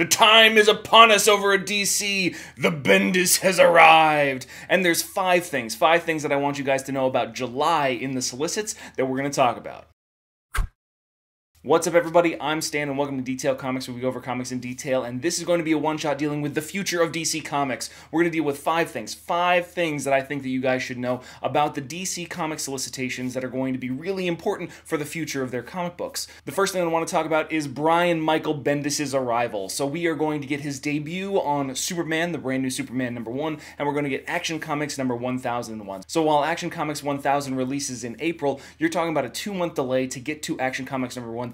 The time is upon us over at DC. The Bendis has arrived. And there's five things that I want you guys to know about July in the Solicits that we're going to talk about. What's up, everybody? I'm Stan, and welcome to Detail Comics, where we go over comics in detail, and this is going to be a one-shot dealing with the future of DC Comics. We're going to deal with five things that I think that you guys should know about the DC Comics solicitations that are going to be really important for the future of their comic books. The first thing I want to talk about is Brian Michael Bendis' arrival. So we are going to get his debut on Superman, the brand new Superman #1, and we're going to get Action Comics number 1001. So while Action Comics 1000 releases in April, you're talking about a 2-month delay to get to Action Comics number 1001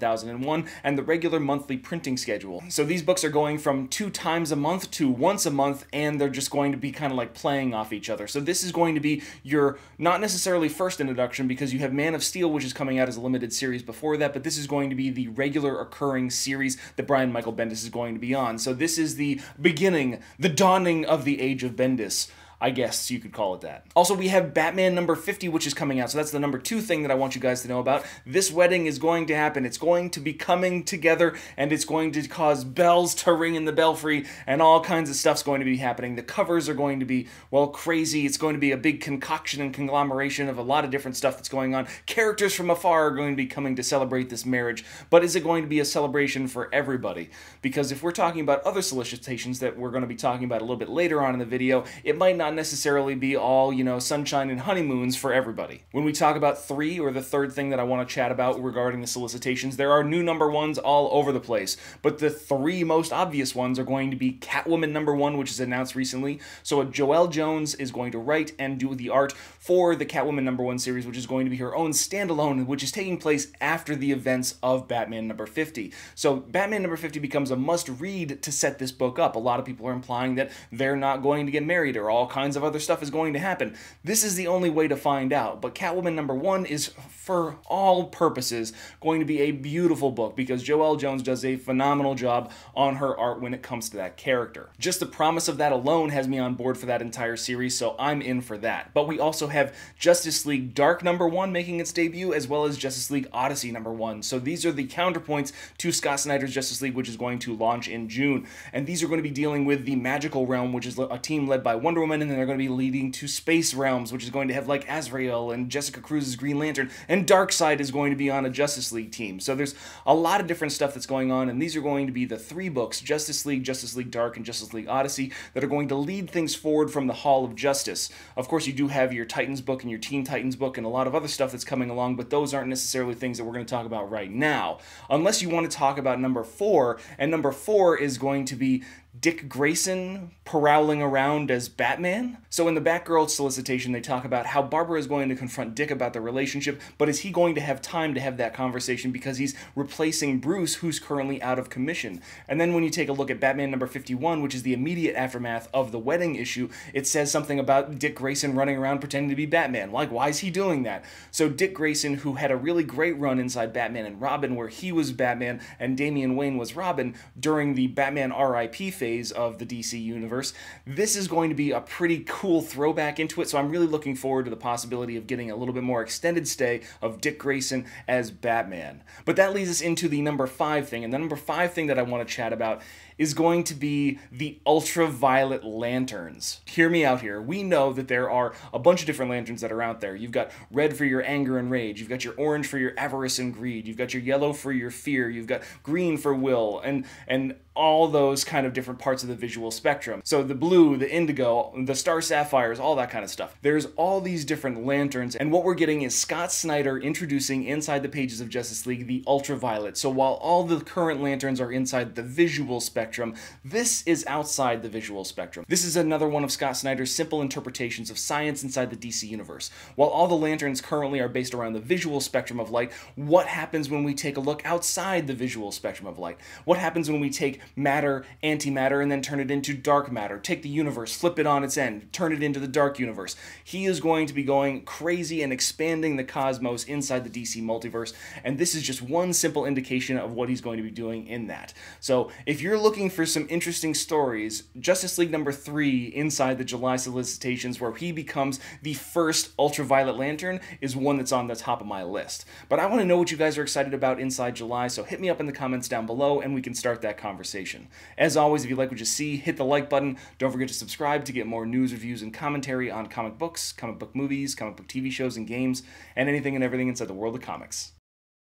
and the regular monthly printing schedule. So these books are going from 2 times a month to once a month, and they're just going to be kind of like playing off each other. So this is going to be your, not necessarily first introduction, because you have Man of Steel, which is coming out as a limited series before that, but this is going to be the regular occurring series that Brian Michael Bendis is going to be on. So this is the beginning, the dawning of the age of Bendis, I guess you could call it that. Also, we have Batman number 50, which is coming out, so that's the number 2 thing that I want you guys to know about. This wedding is going to happen. It's going to be coming together, and it's going to cause bells to ring in the belfry, and all kinds of stuff's going to be happening. The covers are going to be, well, crazy. It's going to be a big concoction and conglomeration of a lot of different stuff that's going on. Characters from afar are going to be coming to celebrate this marriage, but is it going to be a celebration for everybody? Because if we're talking about other solicitations that we're going to be talking about a little bit later on in the video, it might not necessarily be all, sunshine and honeymoons for everybody. When we talk about 3, or the third thing that I want to chat about regarding the solicitations, there are new number 1s all over the place, but the 3 most obvious ones are going to be Catwoman number 1, which is announced recently. So Joelle Jones is going to write and do the art for the Catwoman number 1 series, which is going to be her own standalone, which is taking place after the events of Batman number 50. So Batman number 50 becomes a must-read to set this book up. A lot of people are implying that they're not going to get married, or all kinds of other stuff is going to happen. This is the only way to find out, but Catwoman number 1 is, for all purposes, going to be a beautiful book, because Joelle Jones does a phenomenal job on her art when it comes to that character. Just the promise of that alone has me on board for that entire series, so I'm in for that. But we also have Justice League Dark number 1 making its debut, as well as Justice League Odyssey number 1. So these are the counterpoints to Scott Snyder's Justice League, which is going to launch in June. And these are going to be dealing with the magical realm, which is a team led by Wonder Woman, and then they're going to be leading to space realms, which is going to have like Azrael and Jessica Cruz's Green Lantern, and Darkseid is going to be on a Justice League team. So there's a lot of different stuff that's going on, and these are going to be the 3 books, Justice League Dark, and Justice League Odyssey, that are going to lead things forward from the Hall of Justice. Of course, you do have your Titans book and your Teen Titans book and a lot of other stuff that's coming along, but those aren't necessarily things that we're going to talk about right now, unless you want to talk about number 4, and number 4 is going to be Dick Grayson prowling around as Batman. So in the Batgirl solicitation, they talk about how Barbara is going to confront Dick about the relationship, but is he going to have time to have that conversation because he's replacing Bruce, who's currently out of commission? And then when you take a look at Batman number 51, which is the immediate aftermath of the wedding issue, it says something about Dick Grayson running around pretending to be Batman. Like, why is he doing that? So Dick Grayson, who had a really great run inside Batman and Robin, where he was Batman and Damian Wayne was Robin during the Batman R.I.P. phase of the DC universe, this is going to be a pretty cool throwback into it, so I'm really looking forward to the possibility of getting a little bit more extended stay of Dick Grayson as Batman. But that leads us into the number 5 thing, and the number 5 thing that I want to chat about is going to be the Ultraviolet Lanterns. Hear me out here. We know that there are a bunch of different lanterns that are out there. You've got red for your anger and rage, you've got your orange for your avarice and greed, you've got your yellow for your fear, you've got green for will, and all those kind of different parts of the visual spectrum. So the blue, the indigo, the star sapphires, all that kind of stuff. There's all these different lanterns, and what we're getting is Scott Snyder introducing inside the pages of Justice League the Ultraviolet. So while all the current lanterns are inside the visual spectrum, this is outside the visual spectrum. This is another one of Scott Snyder's simple interpretations of science inside the DC universe. While all the lanterns currently are based around the visual spectrum of light, what happens when we take a look outside the visual spectrum of light? What happens when we take matter, antimatter, and then turn it into dark matter? Take the universe, flip it on its end, turn it into the dark universe. He is going to be going crazy and expanding the cosmos inside the DC multiverse, and this is just one simple indication of what he's going to be doing in that. So if you're looking for some interesting stories, Justice League number 3 inside the July solicitations, where he becomes the first Ultraviolet Lantern, is one that's on the top of my list. But I want to know what you guys are excited about inside July, so hit me up in the comments down below and we can start that conversation. conversation. As always, if you like what you see, hit the like button. Don't forget to subscribe to get more news, reviews, and commentary on comic books, comic book movies, comic book TV shows and games, and anything and everything inside the world of comics.